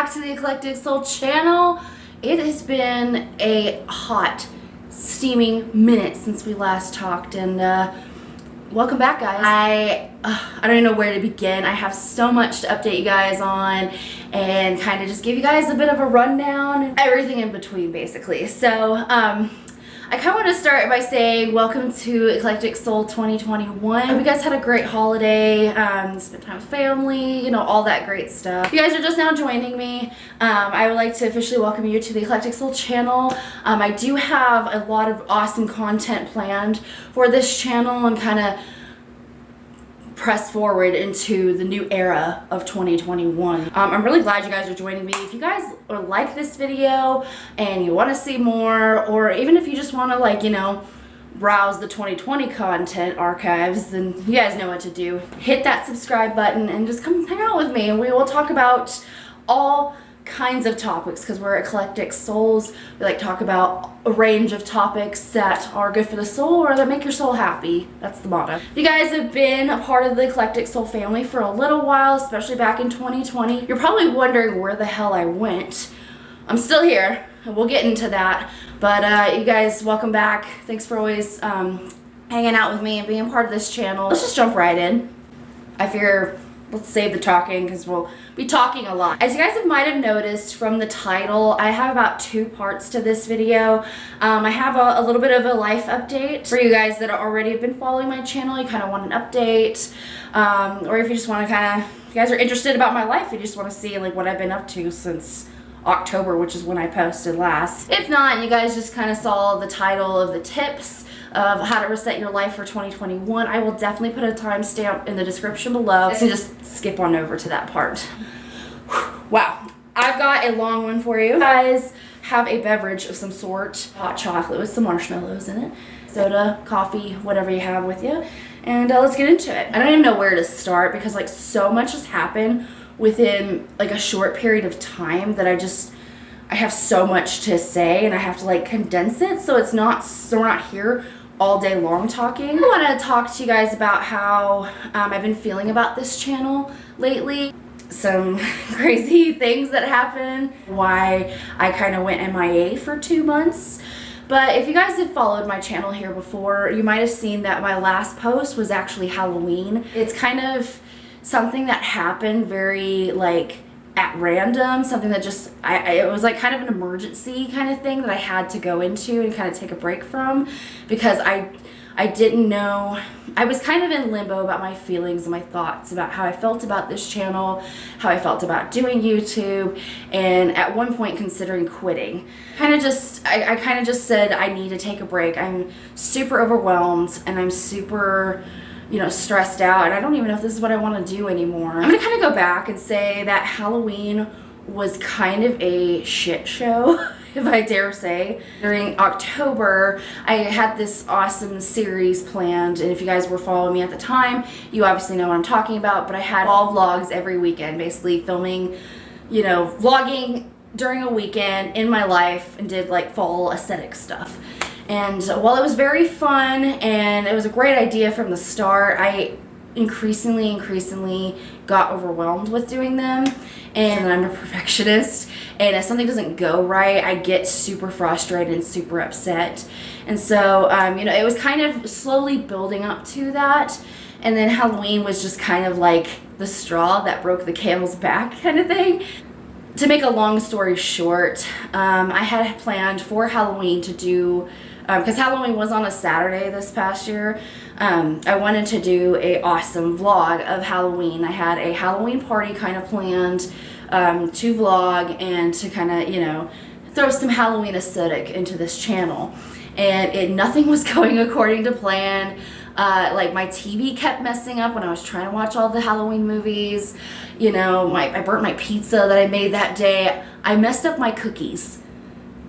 back to the Eclectic Soul channel. It has been a hot, steaming minute since we last talked, and welcome back, guys. I don't even know where to begin. I have so much to update you guys on and kind of just give you guys a bit of a rundown and everything in between, basically. So I kind of want to start by saying welcome to Eclectic Soul 2021. I hope you guys had a great holiday, spent time with family, you know, all that great stuff. If you guys are just now joining me, I would like to officially welcome you to the Eclectic Soul channel. I do have a lot of awesome content planned for this channel and kind of press forward into the new era of 2021. I'm really glad you guys are joining me. If you guys like this video and you want to see more, or even if you just want to, like, you know, browse the 2020 content archives, then you guys know what to do. Hit that subscribe button and just come hang out with me, and we will talk about all kinds of topics because we're eclectic souls. We like to talk about a range of topics that are good for the soul or that make your soul happy. That's the motto. If you guys have been a part of the Eclectic Soul family for a little while, especially back in 2020, you're probably wondering where the hell I went. I'm still here, and we'll get into that. But you guys, welcome back. Thanks for always hanging out with me and being part of this channel. Let's just jump right in. I figure let's save the talking because we'll be talking a lot. As you guys might have noticed from the title, I have about 2 parts to this video. I have a little bit of a life update for you guys that already have been following my channel. You kind of want an update, or if you just want to kind of, you guys are interested about my life, you just want to see like what I've been up to since October, which is when I posted last. If not, you guys just kind of saw the title of the tips of how to reset your life for 2021. I will definitely put a timestamp in the description below, so just skip on over to that part. Wow, I've got a long one for you. You guys have a beverage of some sort, hot chocolate with some marshmallows in it, soda, coffee, whatever you have with you, and let's get into it. I don't even know where to start because like so much has happened within like a short period of time that I have so much to say and I have to like condense it so we're not here all day long talking. I want to talk to you guys about how I've been feeling about this channel lately. Some crazy things that happened, why I kind of went MIA for 2 months. But if you guys have followed my channel here before, you might have seen that my last post was actually Halloween. It's kind of something that happened very like at random, something that just it was like kind of an emergency kind of thing that I had to go into and kind of take a break from, because I didn't know, I was kind of in limbo about my feelings and my thoughts about how I felt about this channel, how I felt about doing YouTube, and at one point considering quitting. I kind of just said I need to take a break. I'm super overwhelmed and I'm super, you know, stressed out, and I don't even know if this is what I want to do anymore. I'm gonna kind of go back and say that Halloween was kind of a shit show, if I dare say. During October, I had this awesome series planned, and if you guys were following me at the time, you obviously know what I'm talking about, but I had all vlogs every weekend, basically filming, you know, vlogging during a weekend in my life, and did like fall aesthetic stuff. And while it was very fun and it was a great idea from the start, I increasingly got overwhelmed with doing them, and I'm a perfectionist, and if something doesn't go right, I get super frustrated and super upset. And so you know, it was kind of slowly building up to that, and then Halloween was just kind of like the straw that broke the camel's back kind of thing. To make a long story short, I had planned for Halloween to do, because Halloween was on a Saturday this past year, I wanted to do a awesome vlog of Halloween. I had a Halloween party kind of planned to vlog and to kind of, you know, throw some Halloween aesthetic into this channel. And nothing was going according to plan. Like my TV kept messing up when I was trying to watch all the Halloween movies. You know, I burnt my pizza that I made that day. I messed up my cookies.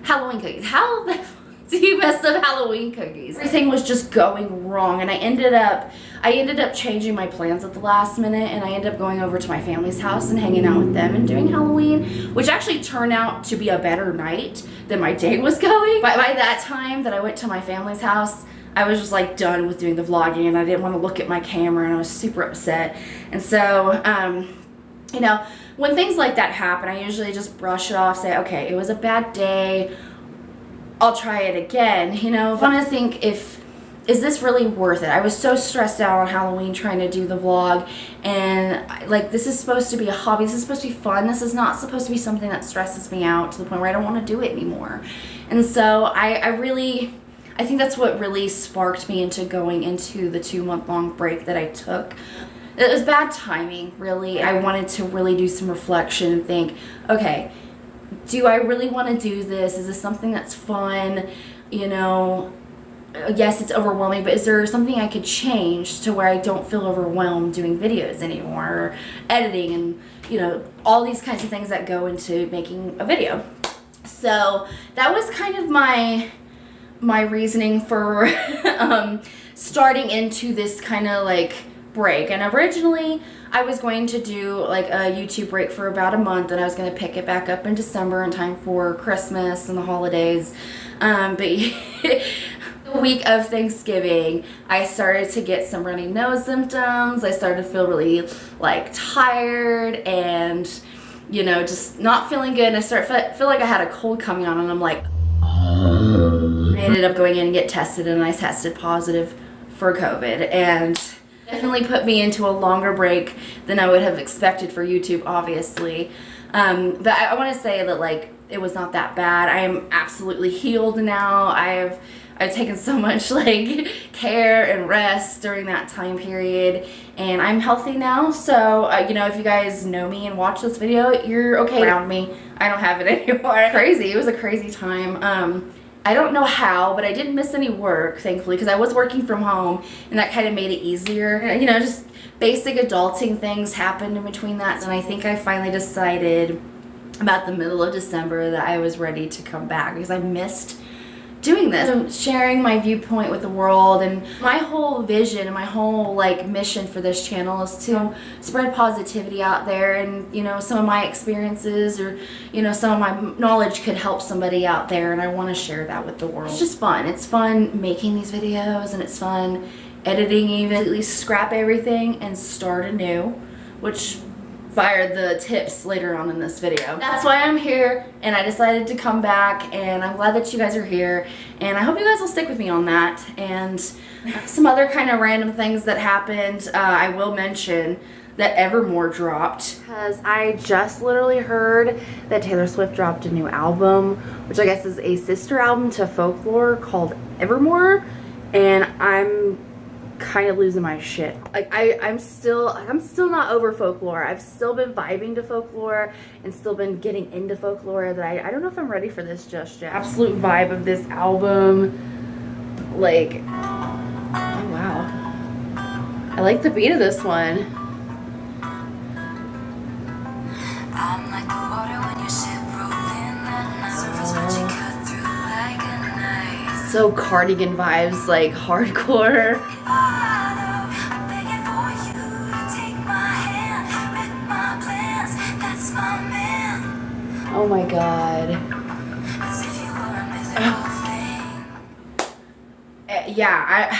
Halloween cookies. How the fuck do you mess up Halloween cookies? Everything was just going wrong, and I ended up changing my plans at the last minute, and I ended up going over to my family's house and hanging out with them and doing Halloween, which actually turned out to be a better night than my day was going. By that time that I went to my family's house, I was just like done with doing the vlogging, and I didn't want to look at my camera, and I was super upset. And so you know, when things like that happen, I usually just brush it off, say, okay, it was a bad day, I'll try it again, you know. I want to think, is this really worth it? I was so stressed out on Halloween trying to do the vlog, and like, this is supposed to be a hobby, this is supposed to be fun, this is not supposed to be something that stresses me out to the point where I don't want to do it anymore. And so I think that's what really sparked me into going into the 2-month-long break that I took. It was bad timing, really. I wanted to really do some reflection and think, okay, do I really want to do this? Is this something that's fun? You know, yes, it's overwhelming, but is there something I could change to where I don't feel overwhelmed doing videos anymore, or editing, and, you know, all these kinds of things that go into making a video. So that was kind of my reasoning for starting into this kind of like break. And originally I was going to do like a YouTube break for about a month, and I was going to pick it back up in December in time for Christmas and the holidays. But the week of Thanksgiving, I started to get some runny nose symptoms. I started to feel really like tired and, you know, just not feeling good. And I feel like I had a cold coming on, and I'm like, I ended up going in and get tested, and I tested positive for COVID, and definitely put me into a longer break than I would have expected for YouTube, obviously. But I want to say that, like, it was not that bad. I am absolutely healed now. I've taken so much like care and rest during that time period, and I'm healthy now. So you know, if you guys know me and watch this video, you're okay around me. I don't have it anymore. Crazy. It was a crazy time. I don't know how, but I didn't miss any work, thankfully, because I was working from home, and that kind of made it easier. You know, just basic adulting things happened in between that, and I think I finally decided about the middle of December that I was ready to come back, because I missed doing this. I'm sharing my viewpoint with the world, and my whole vision and my whole like mission for this channel is to spread positivity out there, and, you know, some of my experiences, or, you know, some of my knowledge could help somebody out there, and I want to share that with the world. It's just fun. It's fun making these videos, and it's fun editing, even at least scrap everything and start anew, which are the tips later on in this video. That's why I'm here, and I decided to come back, and I'm glad that you guys are here, and I hope you guys will stick with me on that. And some other kind of random things that happened, I will mention that Evermore dropped, because I just literally heard that Taylor Swift dropped a new album, which I guess is a sister album to Folklore, called Evermore, and I'm kind of losing my shit. Like, I'm still not over Folklore. I've still been vibing to Folklore and still been getting into Folklore, that I don't know if I'm ready for this just yet. Absolute vibe of this album. Like, oh wow, I like the beat of this one. I'm like the water when your ship rolled in that surface when you cut through like a knife. So cardigan vibes, like hardcore. Oh my god. Yeah,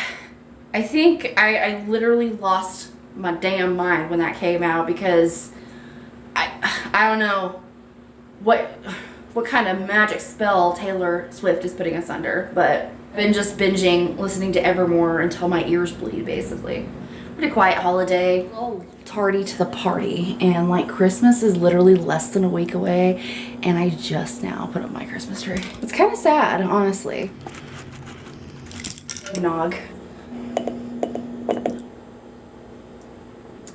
I think I literally lost my damn mind when that came out, because I don't know what kind of magic spell Taylor Swift is putting us under, but I've been just binging, listening to Evermore until my ears bleed, basically. Pretty quiet holiday. A little tardy to the party, and like Christmas is literally less than a week away, and I just now put up my Christmas tree. It's kind of sad, honestly. Nog.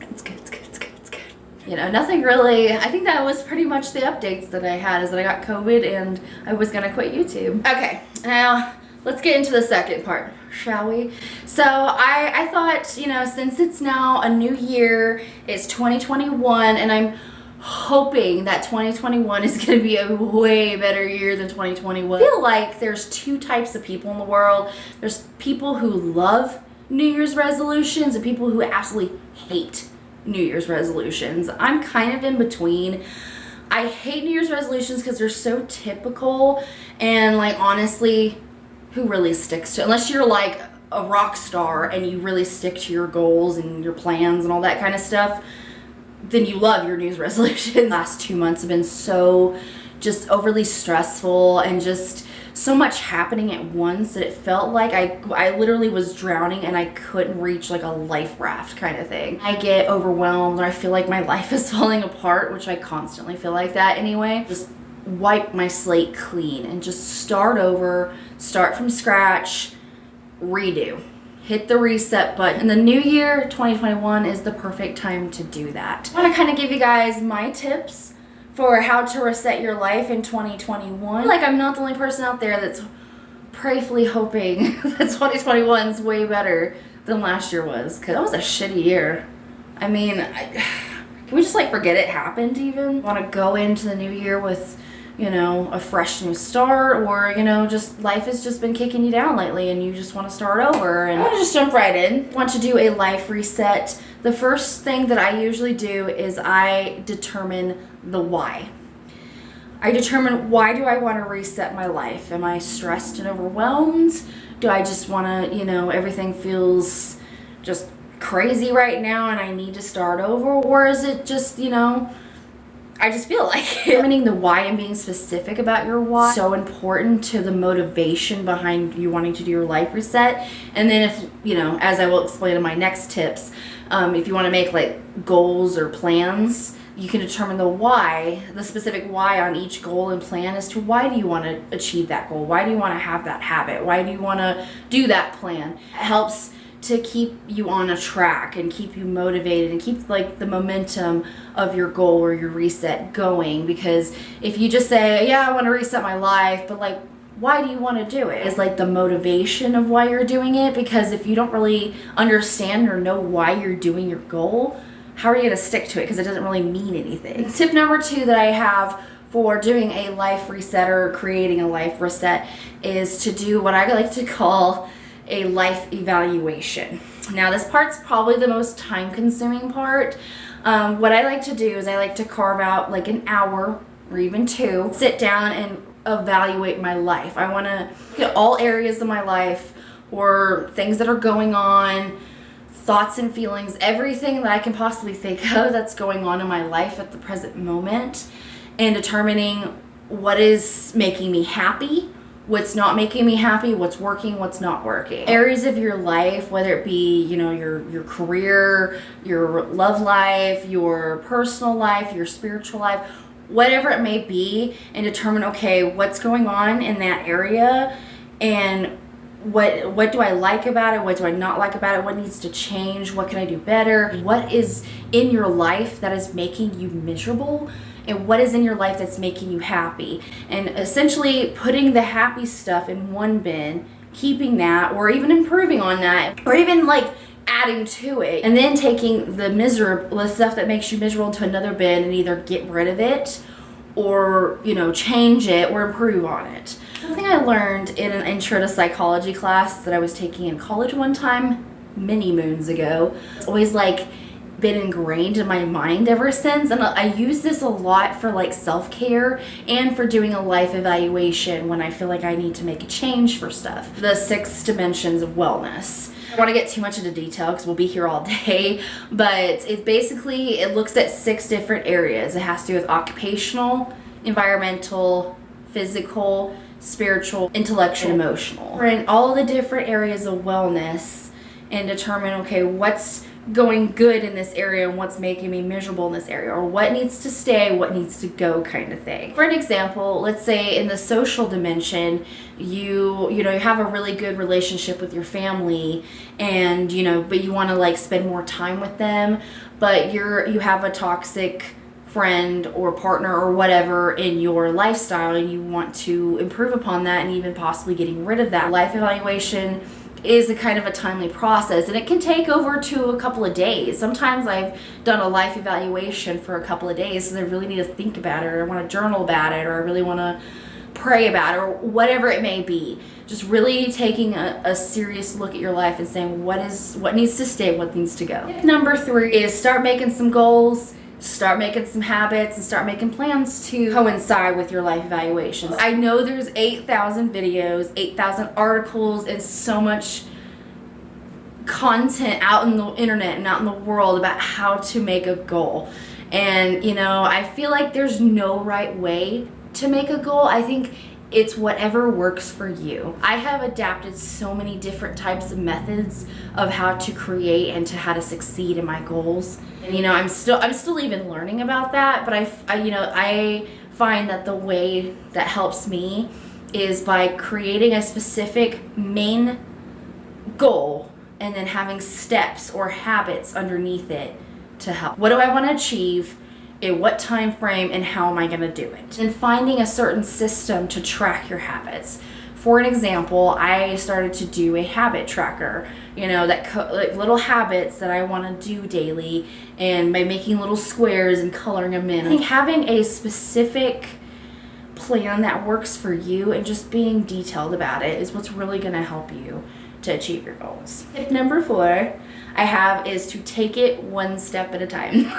It's good, it's good, it's good, it's good. You know, nothing really. I think that was pretty much the updates that I had, is that I got COVID and I was gonna quit YouTube. Okay, now let's get into the second part, shall we? So I thought, you know, since it's now a new year, it's 2021, and I'm hoping that 2021 is going to be a way better year than 2021. I feel like there's two types of people in the world. There's people who love New Year's resolutions and people who absolutely hate New Year's resolutions. I'm kind of in between. I hate New Year's resolutions because they're so typical, and like, honestly, who really sticks to it? Unless you're like a rock star and you really stick to your goals and your plans and all that kind of stuff. then you love your New Year's resolution. Last 2 months have been so just overly stressful and just so much happening at once that it felt like I literally was drowning and I couldn't reach like a life raft kind of thing. I get overwhelmed or I feel like my life is falling apart, which I constantly feel like that anyway. Just wipe my slate clean and just start over, start from scratch, redo. Hit the reset button. And the new year, 2021, is the perfect time to do that. I want to kind of give you guys my tips for how to reset your life in 2021. Like, I'm not the only person out there that's prayerfully hoping that 2021 is way better than last year was, because that was a shitty year. I mean, can we just like forget it happened even? Want to go into the new year with, you know, a fresh new start, or, you know, just life has just been kicking you down lately and you just want to start over. And I want to just jump right in. Want to do a life reset. The first thing that I usually do is I determine the why. I determine, why do I want to reset my life? Am I stressed and overwhelmed? Do I just want to, you know, everything feels just crazy right now and I need to start over? Or is it just, you know, I just feel like it. Determining the why and being specific about your why is so important to the motivation behind you wanting to do your life reset. And then if, you know, as I will explain in my next tips, if you want to make like goals or plans, you can determine the why, the specific why on each goal and plan as to why do you want to achieve that goal? Why do you want to have that habit? Why do you want to do that plan? It helps to keep you on a track and keep you motivated and keep like the momentum of your goal or your reset going. Because if you just say, yeah, I want to reset my life, but like, why do you want to do it? Is like the motivation of why you're doing it. Because if you don't really understand or know why you're doing your goal, how are you going to stick to it? Because it doesn't really mean anything. Tip number 2 that I have for doing a life reset or creating a life reset is to do what I like to call a life evaluation. Now this part's probably the most time consuming part. What I like to do is I like to carve out like an hour or even 2, sit down and evaluate my life. I want to look at all areas of my life or things that are going on, thoughts and feelings, everything that I can possibly think of that's going on in my life at the present moment, and determining what is making me happy, what's not making me happy, what's working, what's not working. Areas of your life, whether it be, you know, your career, your love life, your personal life, your spiritual life, whatever it may be, and determine, okay, what's going on in that area and what do I like about it, what do I not like about it, what needs to change, what can I do better, what is in your life that is making you miserable, and what is in your life that's making you happy. And essentially putting the happy stuff in one bin, keeping that, or even improving on that, or even like adding to it, and then taking the stuff that makes you miserable into another bin and either get rid of it or, you know, change it or improve on it. Something I learned in an intro to psychology class that I was taking in college one time many moons ago. It's always like been ingrained in my mind ever since, and I use this a lot for like self-care and for doing a life evaluation when I feel like I need to make a change for stuff. The 6 dimensions of wellness. I don't want to get too much into detail because we'll be here all day, but it looks at 6 different areas. It has to do with occupational, environmental, physical, spiritual, intellectual, and emotional. We're in all the different areas of wellness and determine, okay, what's going good in this area and what's making me miserable in this area, or what needs to stay, what needs to go, kind of thing. For an example, let's say in the social dimension, you have a really good relationship with your family, and but you want to like spend more time with them, but you have a toxic friend or partner or whatever in your lifestyle, and you want to improve upon that and even possibly getting rid of that. Life evaluation is a kind of a timely process, and it can take over to a couple of days. Sometimes I've done a life evaluation for a couple of days because I really need to think about it, or I want to journal about it, or I really want to pray about it, or whatever it may be. Just really taking a serious look at your life and saying what needs to stay, what needs to go. Tip number 3 is start making some goals, start making some habits, and start making plans to coincide with your life evaluations. I know there's 8,000 videos, 8,000 articles, and so much content out in the internet and out in the world about how to make a goal. And you know, I feel like there's no right way to make a goal. I think it's whatever works for you. I have adapted so many different types of methods of how to create and to how to succeed in my goals. And you know, I'm still even learning about that, but I find that the way that helps me is by creating a specific main goal and then having steps or habits underneath it to help. What do I want to achieve? In what time frame, and how am I going to do it? And finding a certain system to track your habits. For an example, I started to do a habit tracker, you know, that like little habits that I want to do daily, and by making little squares and coloring them in. I think having a specific plan that works for you and just being detailed about it is what's really going to help you to achieve your goals. Tip number 4 I have is to take it one step at a time.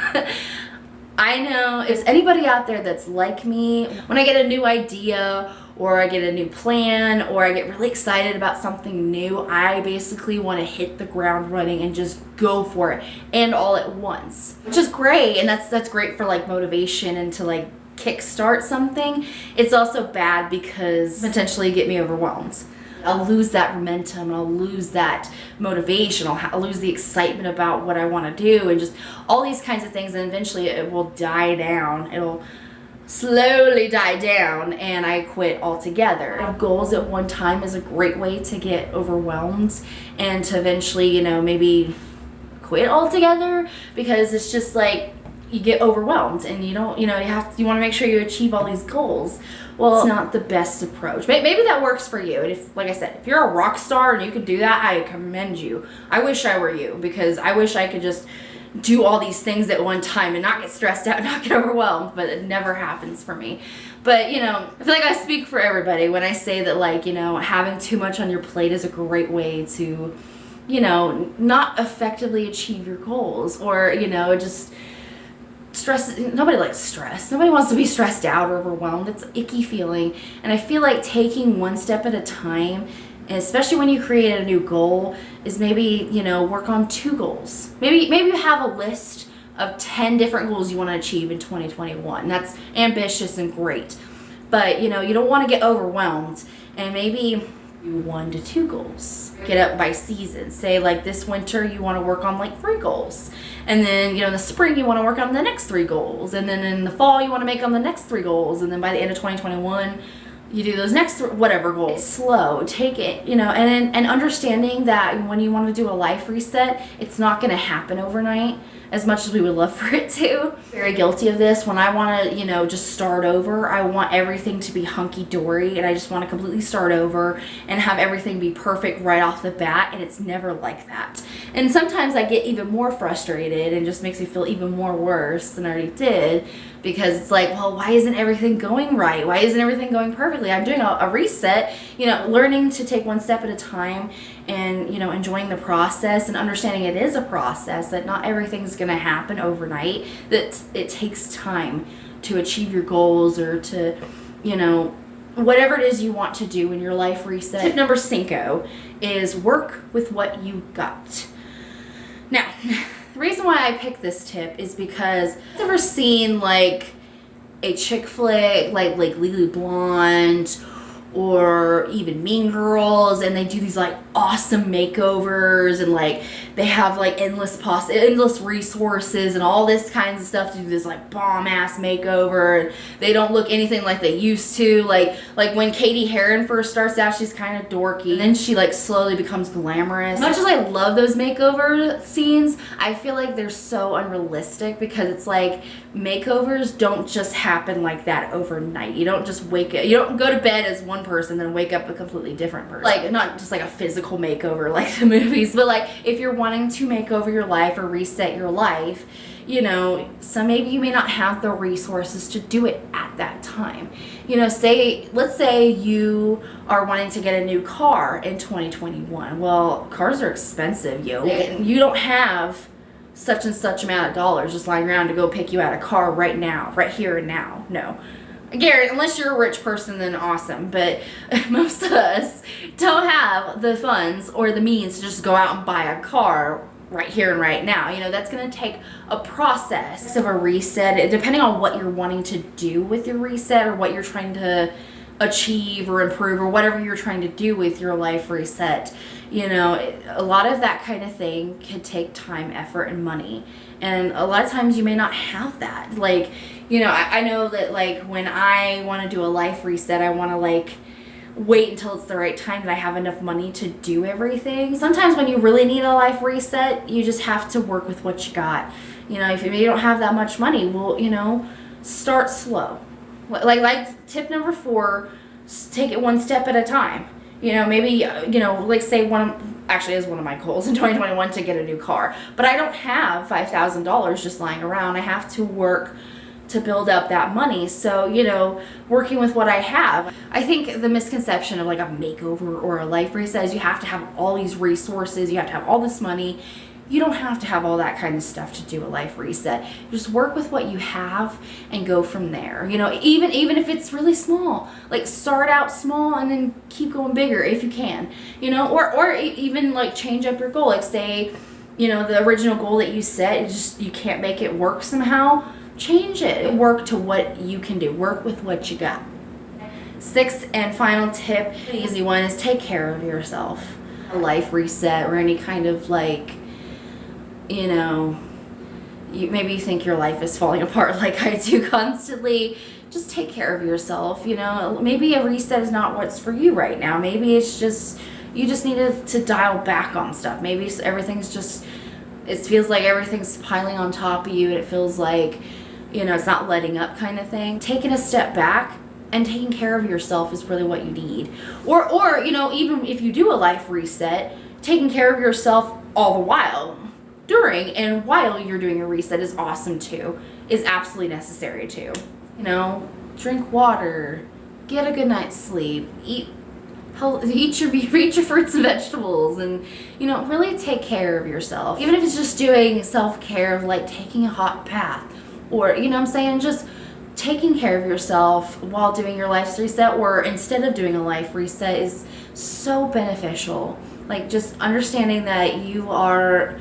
I know if there's anybody out there that's like me, when I get a new idea or I get a new plan or I get really excited about something new, I basically want to hit the ground running and just go for it, and all at once, which is great. And that's great for like motivation and to like kickstart something. It's also bad because potentially get me overwhelmed. I'll lose that momentum, I'll lose that motivation, I'll lose the excitement about what I want to do, and just all these kinds of things, and eventually it will die down. It'll slowly die down and I quit altogether. Have goals at one time is a great way to get overwhelmed and to eventually, you know, maybe quit altogether, because it's just like you get overwhelmed and you don't, you know, you want to make sure you achieve all these goals. Well, it's not the best approach. Maybe that works for you. And if, like I said, if you're a rock star and you can do that, I commend you. I wish I were you, because I wish I could just do all these things at one time and not get stressed out, not get overwhelmed, but it never happens for me. But, you know, I feel like I speak for everybody when I say that, like, you know, having too much on your plate is a great way to, you know, not effectively achieve your goals, or, you know, just stress. Nobody likes stress. Nobody wants to be stressed out or overwhelmed. It's an icky feeling. And I feel like taking one step at a time, and especially when you create a new goal, is maybe, you know, work on 2 goals. Maybe you have a list of 10 different goals you want to achieve in 2021. That's ambitious and great. But, you know, you don't want to get overwhelmed, and maybe 1 to 2 goals. Get up by season. Say like this winter you want to work on like 3 goals, and then, you know, in the spring you want to work on the next 3 goals, and then in the fall you want to make on the next 3 goals, and then by the end of 2021 you do those next whatever goals. It's slow. Take it, you know, and understanding that when you want to do a life reset, it's not going to happen overnight, as much as we would love for it to. Very guilty of this. When I want to, you know, just start over, I want everything to be hunky-dory, and I just want to completely start over and have everything be perfect right off the bat, and it's never like that. And sometimes I get even more frustrated and just makes me feel even more worse than I already did, because it's like, well, why isn't everything going right? Why isn't everything going perfectly? I'm doing a reset, you know, learning to take one step at a time, and, you know, enjoying the process and understanding it is a process, that not everything's going to happen overnight, that it takes time to achieve your goals, or to, you know, whatever it is you want to do in your life reset. Tip number 5 is work with what you got. Now, the reason why I picked this tip is because I've ever seen like a chick flick like Legally Blonde or even Mean Girls, and they do these like awesome makeovers, and like they have like endless resources and all this kinds of stuff to do this like bomb ass makeover, and they don't look anything like they used to. Like when Katie Heron first starts out, she's kind of dorky, and then she like slowly becomes glamorous. As much as I love those makeover scenes, I feel like they're so unrealistic, because it's like makeovers don't just happen like that overnight. You don't just wake up, you don't go to bed as one person then wake up a completely different person. Like, not just like a physical makeover like the movies, but like if you're wanting to make over your life or reset your life, you know, so maybe you may not have the resources to do it at that time. You know, let's say you are wanting to get a new car in 2021. Well, cars are expensive, you don't have such and such amount of dollars just lying around to go pick you out a car right now, right here and now. No. Gary, unless you're a rich person, then awesome. But most of us don't have the funds or the means to just go out and buy a car right here and right now. You know, that's going to take a process of a reset, depending on what you're wanting to do with your reset or what you're trying to achieve or improve or whatever you're trying to do with your life reset. You know, a lot of that kind of thing can take time, effort, and money. And a lot of times you may not have that. Like, you know, I know that like when I want to do a life reset, I want to like wait until it's the right time that I have enough money to do everything. Sometimes when you really need a life reset, you just have to work with what you got. You know, if you don't have that much money, well, you know, start slow. Like tip number 4, take it one step at a time. You know, maybe, you know, like say actually is one of my goals in 2021 to get a new car. But I don't have $5,000 just lying around. I have to work to build up that money. So, you know, working with what I have. I think the misconception of like a makeover or a life reset is you have to have all these resources, you have to have all this money. You don't have to have all that kind of stuff to do a life reset. Just work with what you have and go from there. You know, even if it's really small, like start out small and then keep going bigger if you can. You know, or even like change up your goal. Like say, you know, the original goal that you set, you can't make it work somehow. Change it. Work to what you can do. Work with what you got. 6th and final tip, the easy one, is take care of yourself. A life reset or any kind of like, you know, maybe you think your life is falling apart like I do constantly. Just take care of yourself. You know, maybe a reset is not what's for you right now. Maybe it's just, you just need to dial back on stuff. Maybe everything's just, it feels like everything's piling on top of you and it feels like, you know, it's not letting up kind of thing. Taking a step back and taking care of yourself is really what you need. Or you know, even if you do a life reset, taking care of yourself all the while, during and while you're doing a reset is awesome too, is absolutely necessary too. You know, drink water, get a good night's sleep, eat your fruits and vegetables, and, you know, really take care of yourself. Even if it's just doing self-care of like taking a hot bath, or, you know what I'm saying, just taking care of yourself while doing your life reset or instead of doing a life reset is so beneficial. Like just understanding that you are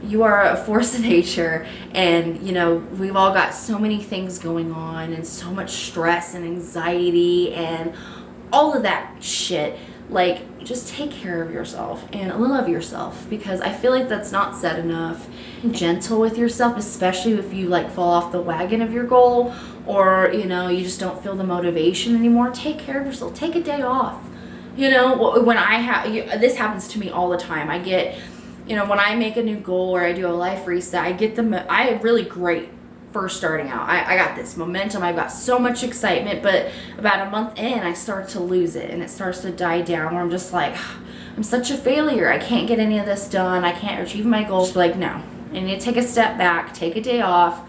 a force of nature, and you know, we've all got so many things going on and so much stress and anxiety and all of that shit. Like, just take care of yourself and love yourself, because I feel like that's not said enough. Gentle with yourself, especially if you like fall off the wagon of your goal, or you know, you just don't feel the motivation anymore. Take care of yourself. Take a day off. You know, when this happens to me all the time. I get, you know, when I make a new goal or I do a life reset, I am really great first starting out. I got this momentum, I've got so much excitement, but about a month in, I start to lose it and it starts to die down where I'm just like, I'm such a failure. I can't get any of this done. I can't achieve my goals. Just like, no, I need to take a step back, take a day off,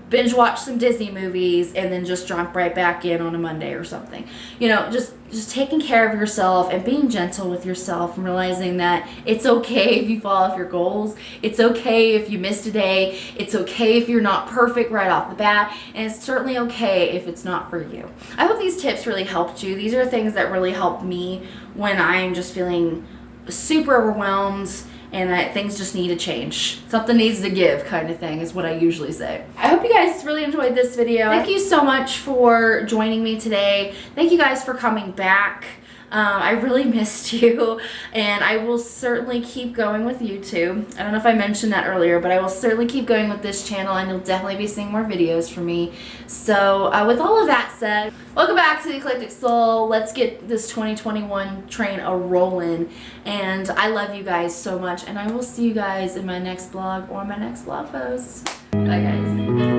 binge watch some Disney movies, and then just jump right back in on a Monday or something. You know, just taking care of yourself and being gentle with yourself and realizing that it's okay if you fall off your goals. It's okay if you missed a day. It's okay if you're not perfect right off the bat. And it's certainly okay if it's not for you. I hope these tips really helped you. These are things that really help me when I'm just feeling super overwhelmed and that things just need to change. Something needs to give kind of thing is what I usually say. I hope you guys really enjoyed this video. Thank you so much for joining me today. Thank you guys for coming back. I really missed you, and I will certainly keep going with YouTube. I don't know if I mentioned that earlier, but I will certainly keep going with this channel, and you'll definitely be seeing more videos from me. So with all of that said, welcome back to the Eclectic Soul. Let's get this 2021 train a-rolling, and I love you guys so much, and I will see you guys in my next vlog or my next blog post. Bye guys.